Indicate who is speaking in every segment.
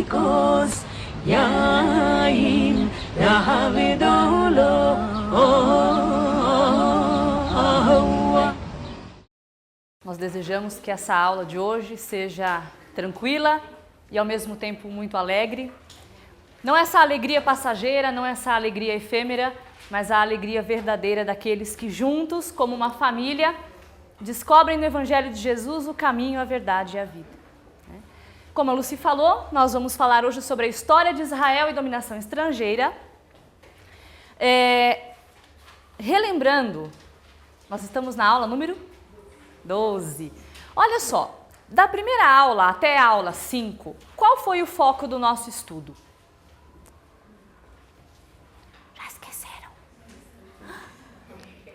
Speaker 1: Because Yain Yahavidolo.
Speaker 2: Nós desejamos que essa aula de hoje seja tranquila e ao mesmo tempo muito alegre. Não essa alegria passageira, não essa alegria efêmera, mas a alegria verdadeira daqueles que juntos, como uma família, descobrem no Evangelho de Jesus o caminho, a verdade e a vida. Como a Lucy falou, nós vamos falar hoje sobre a história de Israel e dominação estrangeira. Relembrando, nós estamos na aula número 12. Olha só, da primeira aula até a aula 5, qual foi o foco do nosso estudo? Já esqueceram?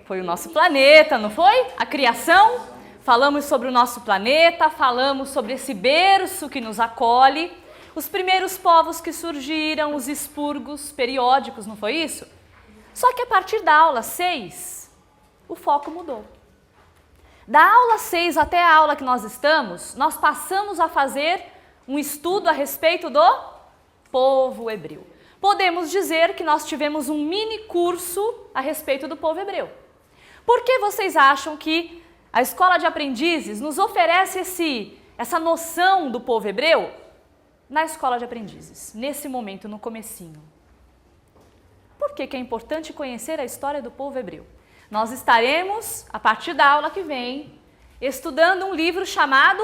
Speaker 2: Foi o nosso planeta, não foi? A criação. Falamos sobre o nosso planeta, falamos sobre esse berço que nos acolhe, os primeiros povos que surgiram, os expurgos periódicos, não foi isso? Só que a partir da aula 6, o foco mudou. Da aula 6 até a aula que nós estamos, nós passamos a fazer um estudo a respeito do povo hebreu. Podemos dizer que nós tivemos um mini curso a respeito do povo hebreu. Por que vocês acham que a Escola de Aprendizes nos oferece essa noção do povo hebreu na Escola de Aprendizes, nesse momento, no comecinho? Por que é importante conhecer a história do povo hebreu? Nós estaremos, a partir da aula que vem, estudando um livro chamado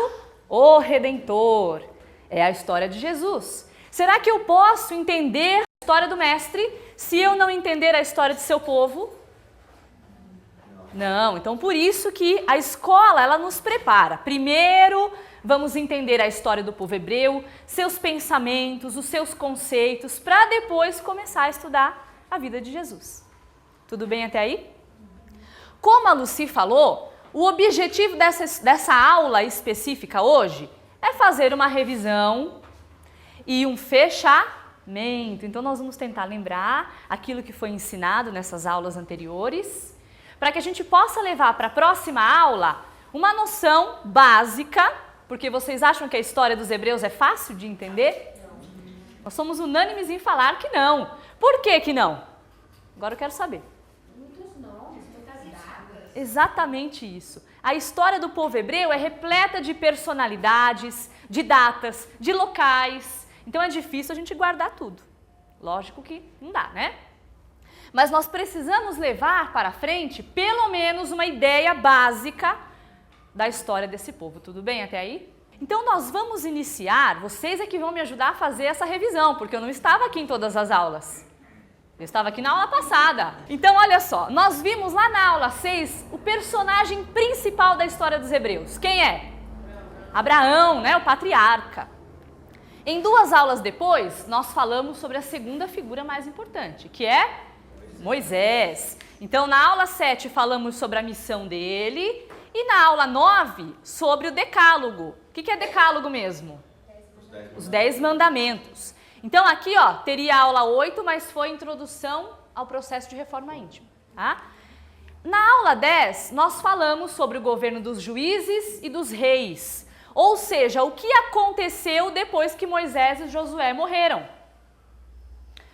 Speaker 2: O Redentor. É a história de Jesus. Será que eu posso entender a história do Mestre se eu não entender a história de seu povo? Não, então por isso que a escola, ela nos prepara. Primeiro, vamos entender a história do povo hebreu, seus pensamentos, os seus conceitos, para depois começar a estudar a vida de Jesus. Tudo bem até aí? Como a Lucy falou, o objetivo dessa aula específica hoje é fazer uma revisão e um fechamento. Então nós vamos tentar lembrar aquilo que foi ensinado nessas aulas anteriores, para que a gente possa levar para a próxima aula uma noção básica, porque vocês acham que a história dos hebreus é fácil de entender? Nós somos unânimes em falar que não. Por que que não? Agora eu quero saber. Exatamente isso. A história do povo hebreu é repleta de personalidades, de datas, de locais. Então é difícil a gente guardar tudo. Lógico que não dá, né? Mas nós precisamos levar para frente pelo menos uma ideia básica da história desse povo. Tudo bem até aí? Então nós vamos iniciar, vocês é que vão me ajudar a fazer essa revisão, porque eu não estava aqui em todas as aulas. Eu estava aqui na aula passada. Então, olha só, nós vimos lá na aula 6 o personagem principal da história dos hebreus. Quem é? Abraão, né? O patriarca. Em 2 aulas depois, nós falamos sobre a segunda figura mais importante, que é Moisés. Então, na aula 7 falamos sobre a missão dele e na aula 9 sobre o decálogo. O que é decálogo mesmo? Os 10 mandamentos. Então aqui, ó, teria a aula 8, mas foi introdução ao processo de reforma íntima, tá? Na aula 10, nós falamos sobre o governo dos juízes e dos reis, ou seja, o que aconteceu depois que Moisés e Josué morreram.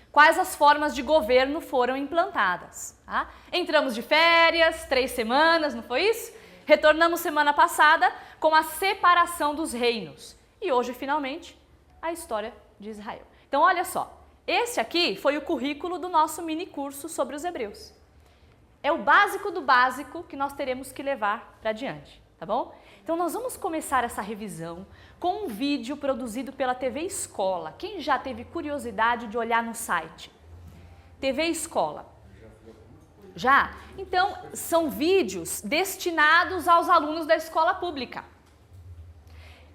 Speaker 2: Quais as formas de governo foram implantadas, tá? Entramos de férias, 3 semanas, não foi isso? Retornamos semana passada com a separação dos reinos. E hoje, finalmente, a história de Israel. Então, olha só, esse aqui foi o currículo do nosso mini curso sobre os hebreus. É o básico do básico que nós teremos que levar para adiante, tá bom? Então, nós vamos começar essa revisão com um vídeo produzido pela TV Escola. Quem já teve curiosidade de olhar no site? TV Escola. Já? Então, são vídeos destinados aos alunos da escola pública.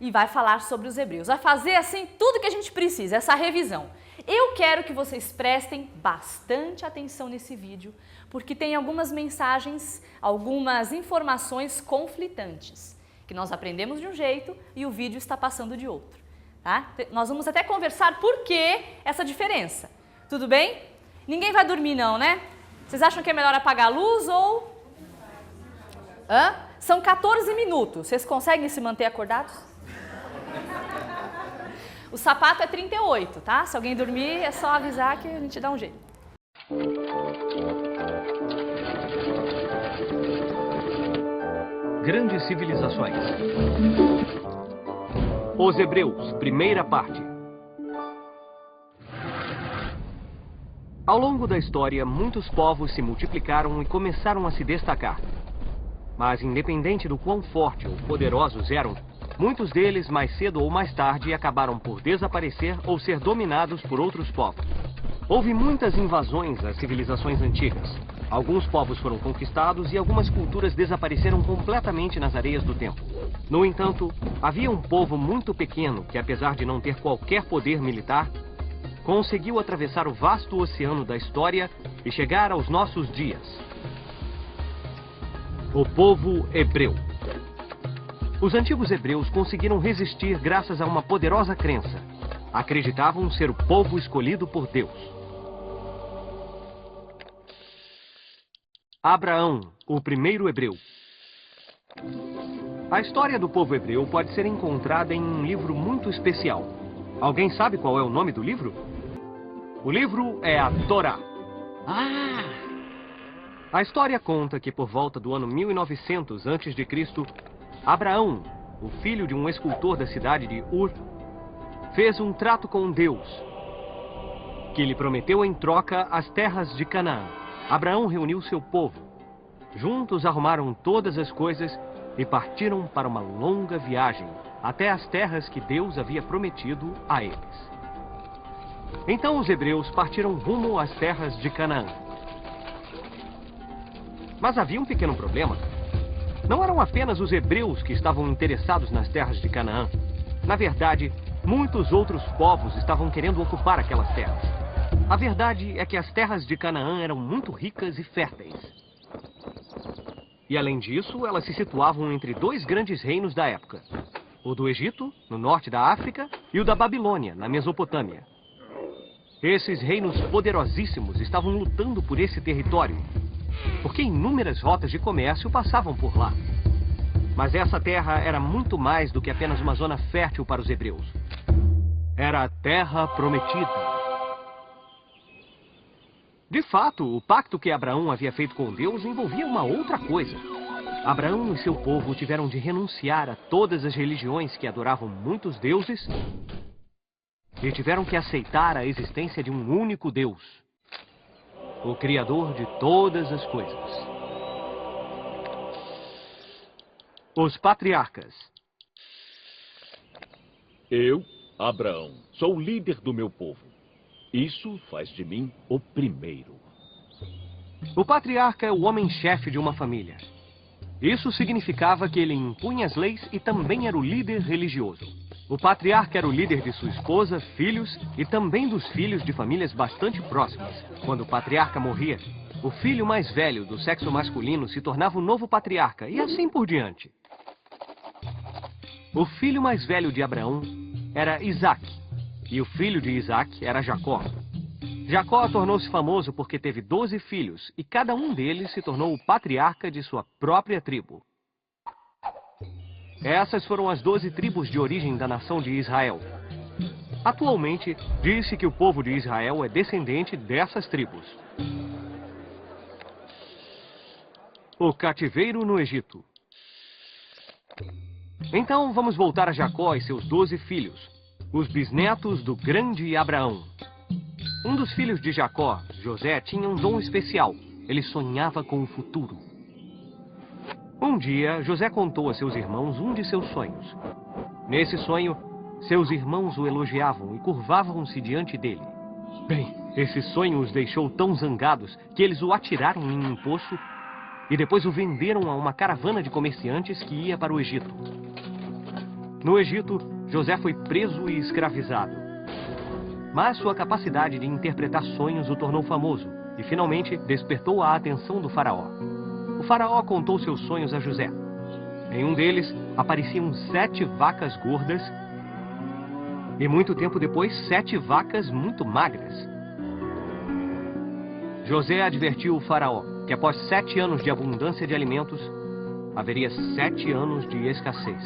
Speaker 2: E vai falar sobre os hebreus. Vai fazer assim tudo que a gente precisa, essa revisão. Eu quero que vocês prestem bastante atenção nesse vídeo, porque tem algumas mensagens, algumas informações conflitantes, que nós aprendemos de um jeito e o vídeo está passando de outro. Tá? Nós vamos até conversar por que essa diferença. Tudo bem? Ninguém vai dormir não, né? Vocês acham que é melhor apagar a luz ou... São 14 minutos. Vocês conseguem se manter acordados? O sapato é 38, tá? Se alguém dormir, é só avisar que a gente dá um jeito.
Speaker 3: Grandes civilizações. Os Hebreus, primeira parte. Ao longo da história, muitos povos se multiplicaram e começaram a se destacar. Mas, independente do quão forte ou poderosos eram, muitos deles, mais cedo ou mais tarde, acabaram por desaparecer ou ser dominados por outros povos. Houve muitas invasões às civilizações antigas. Alguns povos foram conquistados e algumas culturas desapareceram completamente nas areias do tempo. No entanto, havia um povo muito pequeno que, apesar de não ter qualquer poder militar, conseguiu atravessar o vasto oceano da história e chegar aos nossos dias. O povo hebreu. Os antigos hebreus conseguiram resistir graças a uma poderosa crença. Acreditavam ser o povo escolhido por Deus. Abraão, o primeiro hebreu. A história do povo hebreu pode ser encontrada em um livro muito especial. Alguém sabe qual é o nome do livro? O livro é a Torá. A história conta que por volta do ano 1900 a.C., Abraão, o filho de um escultor da cidade de Ur, fez um trato com Deus, que lhe prometeu em troca as terras de Canaã. Abraão reuniu seu povo. Juntos arrumaram todas as coisas e partiram para uma longa viagem até as terras que Deus havia prometido a eles. Então os hebreus partiram rumo às terras de Canaã. Mas havia um pequeno problema. Não eram apenas os hebreus que estavam interessados nas terras de Canaã. Na verdade, muitos outros povos estavam querendo ocupar aquelas terras. A verdade é que as terras de Canaã eram muito ricas e férteis. E além disso, elas se situavam entre dois grandes reinos da época. O do Egito, no norte da África, e o da Babilônia, na Mesopotâmia. Esses reinos poderosíssimos estavam lutando por esse território, porque inúmeras rotas de comércio passavam por lá. Mas essa terra era muito mais do que apenas uma zona fértil para os hebreus. Era a terra prometida. De fato, o pacto que Abraão havia feito com Deus envolvia uma outra coisa. Abraão e seu povo tiveram de renunciar a todas as religiões que adoravam muitos deuses e tiveram que aceitar a existência de um único Deus, o Criador de todas as coisas. Os patriarcas.
Speaker 4: Eu, Abraão, sou o líder do meu povo. Isso faz de mim o primeiro.
Speaker 3: O patriarca é o homem-chefe de uma família. Isso significava que ele impunha as leis e também era o líder religioso. O patriarca era o líder de sua esposa, filhos e também dos filhos de famílias bastante próximas. Quando o patriarca morria, o filho mais velho do sexo masculino se tornava o novo patriarca e assim por diante. O filho mais velho de Abraão era Isaac, e o filho de Isaac era Jacó. Jacó tornou-se famoso porque teve 12 filhos, e cada um deles se tornou o patriarca de sua própria tribo. Essas foram as 12 tribos de origem da nação de Israel. Atualmente, diz-se que o povo de Israel é descendente dessas tribos. O cativeiro no Egito. Então vamos voltar a Jacó e seus 12 filhos, os bisnetos do grande Abraão. Um dos filhos de Jacó, José, tinha um dom especial. Ele sonhava com o futuro. Um dia, José contou a seus irmãos um de seus sonhos. Nesse sonho, seus irmãos o elogiavam e curvavam-se diante dele. Bem, esse sonho os deixou tão zangados que eles o atiraram em um poço e depois o venderam a uma caravana de comerciantes que ia para o Egito. No Egito, José foi preso e escravizado. Mas sua capacidade de interpretar sonhos o tornou famoso e finalmente despertou a atenção do faraó. O faraó contou seus sonhos a José. Em um deles, apareciam 7 vacas gordas e muito tempo depois, 7 vacas muito magras. José advertiu o faraó que após 7 anos de abundância de alimentos, haveria 7 anos de escassez.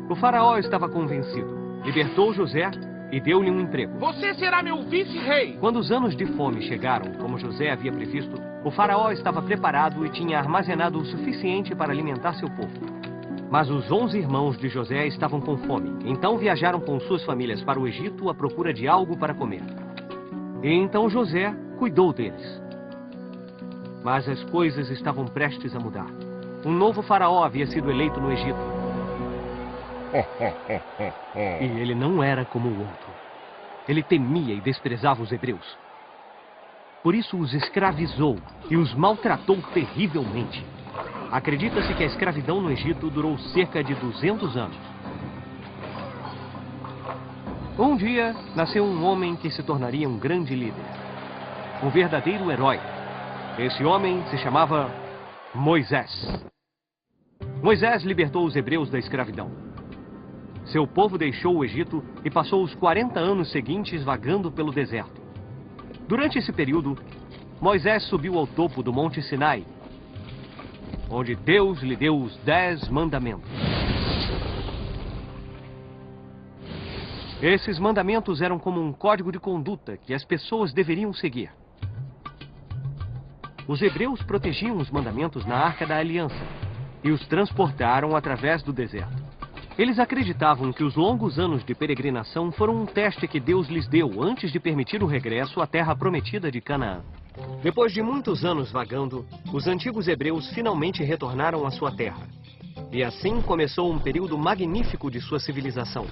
Speaker 3: O faraó estava convencido. libertou José e deu-lhe um emprego.
Speaker 5: Você será meu vice-rei.
Speaker 3: Quando os anos de fome chegaram, como José havia previsto, o faraó estava preparado e tinha armazenado o suficiente para alimentar seu povo. Mas os 11 irmãos de José estavam com fome, então viajaram com suas famílias para o Egito à procura de algo para comer. E então José cuidou deles. Mas as coisas estavam prestes a mudar. Um novo faraó havia sido eleito no Egito. E ele não era como o outro. Ele temia e desprezava os hebreus. Por isso os escravizou e os maltratou terrivelmente. Acredita-se que a escravidão no Egito durou cerca de 200 anos. Um dia, nasceu um homem que se tornaria um grande líder. Um verdadeiro herói. Esse homem se chamava Moisés. Moisés libertou os hebreus da escravidão. Seu povo deixou o Egito e passou os 40 anos seguintes vagando pelo deserto. Durante esse período, Moisés subiu ao topo do Monte Sinai, onde Deus lhe deu os 10 mandamentos. Esses mandamentos eram como um código de conduta que as pessoas deveriam seguir. Os hebreus protegiam os mandamentos na Arca da Aliança e os transportaram através do deserto. Eles acreditavam que os longos anos de peregrinação foram um teste que Deus lhes deu antes de permitir o regresso à terra prometida de Canaã. Depois de muitos anos vagando, os antigos hebreus finalmente retornaram à sua terra. E assim começou um período magnífico de sua civilização.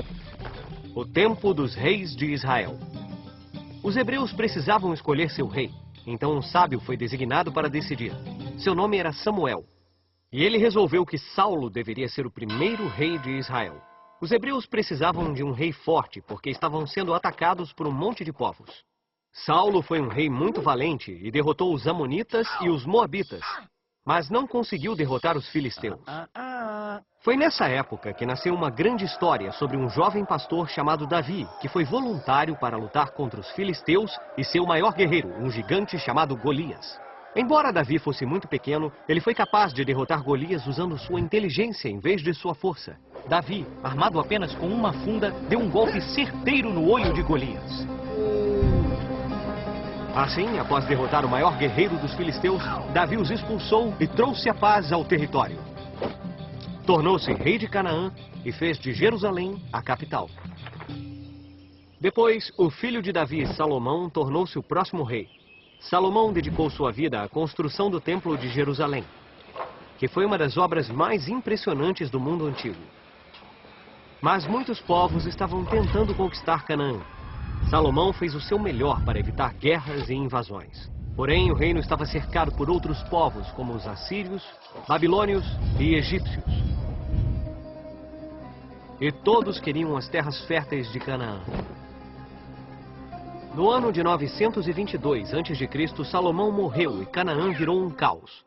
Speaker 3: O tempo dos reis de Israel. Os hebreus precisavam escolher seu rei, então um sábio foi designado para decidir. Seu nome era Samuel. E ele resolveu que Saulo deveria ser o primeiro rei de Israel. Os hebreus precisavam de um rei forte, porque estavam sendo atacados por um monte de povos. Saulo foi um rei muito valente e derrotou os amonitas e os moabitas, mas não conseguiu derrotar os filisteus. Foi nessa época que nasceu uma grande história sobre um jovem pastor chamado Davi, que foi voluntário para lutar contra os filisteus e seu maior guerreiro, um gigante chamado Golias. Embora Davi fosse muito pequeno, ele foi capaz de derrotar Golias usando sua inteligência em vez de sua força. Davi, armado apenas com uma funda, deu um golpe certeiro no olho de Golias. Assim, após derrotar o maior guerreiro dos filisteus, Davi os expulsou e trouxe a paz ao território. Tornou-se rei de Canaã e fez de Jerusalém a capital. Depois, o filho de Davi, Salomão, tornou-se o próximo rei. Salomão dedicou sua vida à construção do Templo de Jerusalém, que foi uma das obras mais impressionantes do mundo antigo. Mas muitos povos estavam tentando conquistar Canaã. Salomão fez o seu melhor para evitar guerras e invasões. Porém, o reino estava cercado por outros povos, como os assírios, babilônios e egípcios. E todos queriam as terras férteis de Canaã. No ano de 922 a.C., Salomão morreu e Canaã virou um caos.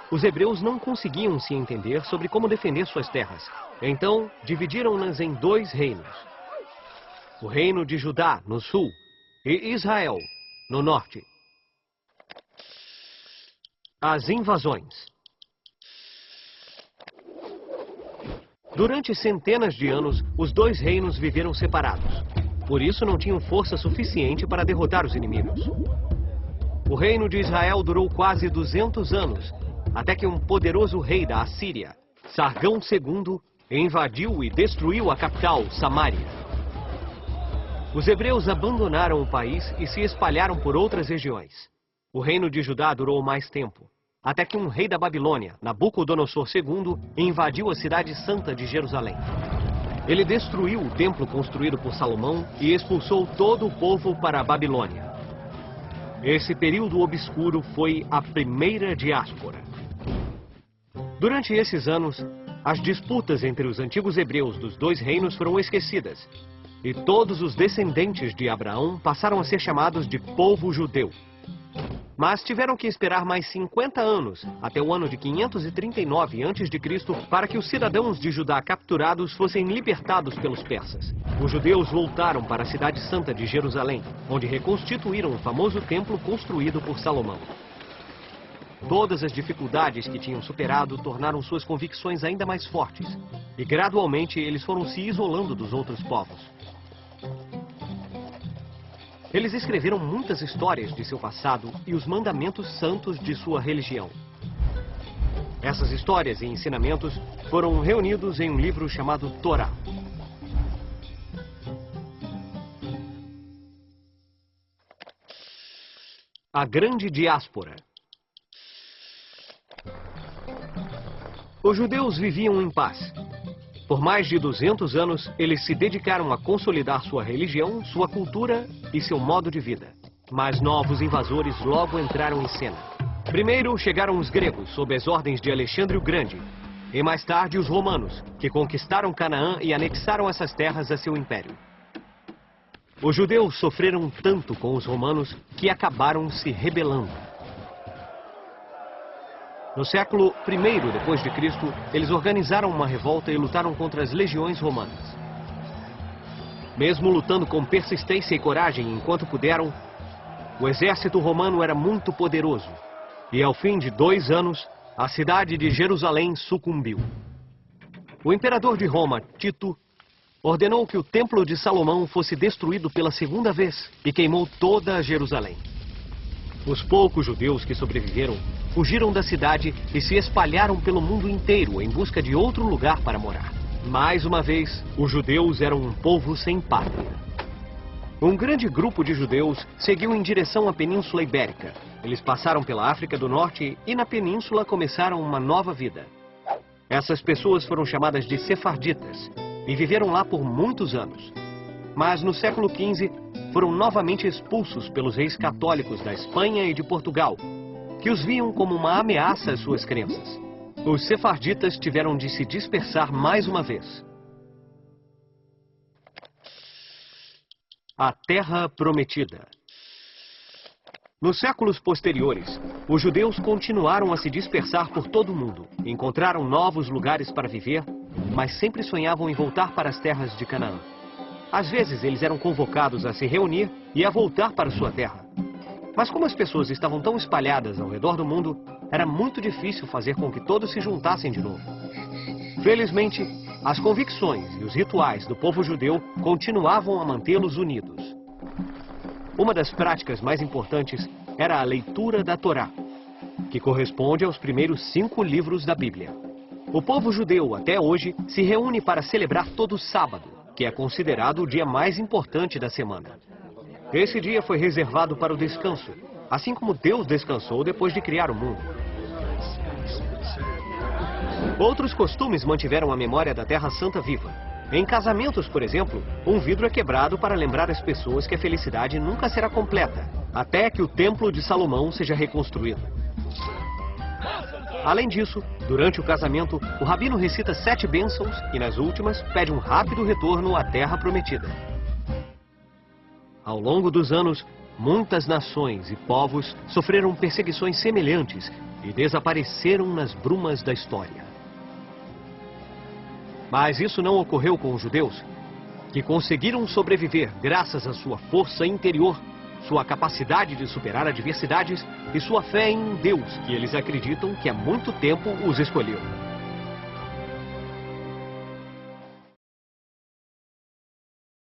Speaker 3: Os hebreus não conseguiam se entender sobre como defender suas terras. Então, dividiram-nas em 2 reinos. O reino de Judá, no sul, e Israel, no norte. As invasões. Durante centenas de anos, os 2 reinos viveram separados. Por isso não tinham força suficiente para derrotar os inimigos. O reino de Israel durou quase 200 anos, até que um poderoso rei da Assíria, Sargão II, invadiu e destruiu a capital, Samaria. Os hebreus abandonaram o país e se espalharam por outras regiões. O reino de Judá durou mais tempo, até que um rei da Babilônia, Nabucodonosor II, invadiu a cidade santa de Jerusalém. Ele destruiu o templo construído por Salomão e expulsou todo o povo para a Babilônia. Esse período obscuro foi a primeira diáspora. Durante esses anos, as disputas entre os antigos hebreus dos 2 reinos foram esquecidas, e todos os descendentes de Abraão passaram a ser chamados de povo judeu. Mas tiveram que esperar mais 50 anos, até o ano de 539 a.C., para que os cidadãos de Judá capturados fossem libertados pelos persas. Os judeus voltaram para a cidade santa de Jerusalém, onde reconstituíram o famoso templo construído por Salomão. Todas as dificuldades que tinham superado tornaram suas convicções ainda mais fortes. E gradualmente eles foram se isolando dos outros povos. Eles escreveram muitas histórias de seu passado e os mandamentos santos de sua religião. Essas histórias e ensinamentos foram reunidos em um livro chamado Torá. A Grande Diáspora. Os judeus viviam em paz. Por mais de 200 anos, eles se dedicaram a consolidar sua religião, sua cultura e seu modo de vida. Mas novos invasores logo entraram em cena. Primeiro chegaram os gregos, sob as ordens de Alexandre o Grande, e mais tarde os romanos, que conquistaram Canaã e anexaram essas terras a seu império. Os judeus sofreram tanto com os romanos que acabaram se rebelando. No século I depois de Cristo, eles organizaram uma revolta e lutaram contra as legiões romanas. Mesmo lutando com persistência e coragem enquanto puderam, o exército romano era muito poderoso. E ao fim de 2 anos, a cidade de Jerusalém sucumbiu. O imperador de Roma, Tito, ordenou que o Templo de Salomão fosse destruído pela 2ª vez e queimou toda Jerusalém. Os poucos judeus que sobreviveram fugiram da cidade e se espalharam pelo mundo inteiro em busca de outro lugar para morar. Mais uma vez, os judeus eram um povo sem pátria. Um grande grupo de judeus seguiu em direção à Península Ibérica. Eles passaram pela África do Norte e na península começaram uma nova vida. Essas pessoas foram chamadas de sefarditas e viveram lá por muitos anos. Mas no século XV foram novamente expulsos pelos reis católicos da Espanha e de Portugal, que os viam como uma ameaça às suas crenças. Os sefarditas tiveram de se dispersar mais uma vez. A Terra Prometida. Nos séculos posteriores, os judeus continuaram a se dispersar por todo o mundo. Encontraram novos lugares para viver, mas sempre sonhavam em voltar para as terras de Canaã. Às vezes, eles eram convocados a se reunir e a voltar para sua terra. Mas como as pessoas estavam tão espalhadas ao redor do mundo, era muito difícil fazer com que todos se juntassem de novo. Felizmente, as convicções e os rituais do povo judeu continuavam a mantê-los unidos. Uma das práticas mais importantes era a leitura da Torá, que corresponde aos primeiros 5 livros da Bíblia. O povo judeu, até hoje, se reúne para celebrar todo sábado, que é considerado o dia mais importante da semana. Esse dia foi reservado para o descanso, assim como Deus descansou depois de criar o mundo. Outros costumes mantiveram a memória da Terra Santa viva. Em casamentos, por exemplo, um vidro é quebrado para lembrar as pessoas que a felicidade nunca será completa, até que o Templo de Salomão seja reconstruído. Além disso, durante o casamento, o rabino recita 7 bênçãos e, nas últimas, pede um rápido retorno à Terra Prometida. Ao longo dos anos, muitas nações e povos sofreram perseguições semelhantes e desapareceram nas brumas da história. Mas isso não ocorreu com os judeus, que conseguiram sobreviver graças à sua força interior, sua capacidade de superar adversidades e sua fé em um Deus que eles acreditam que há muito tempo os escolheu.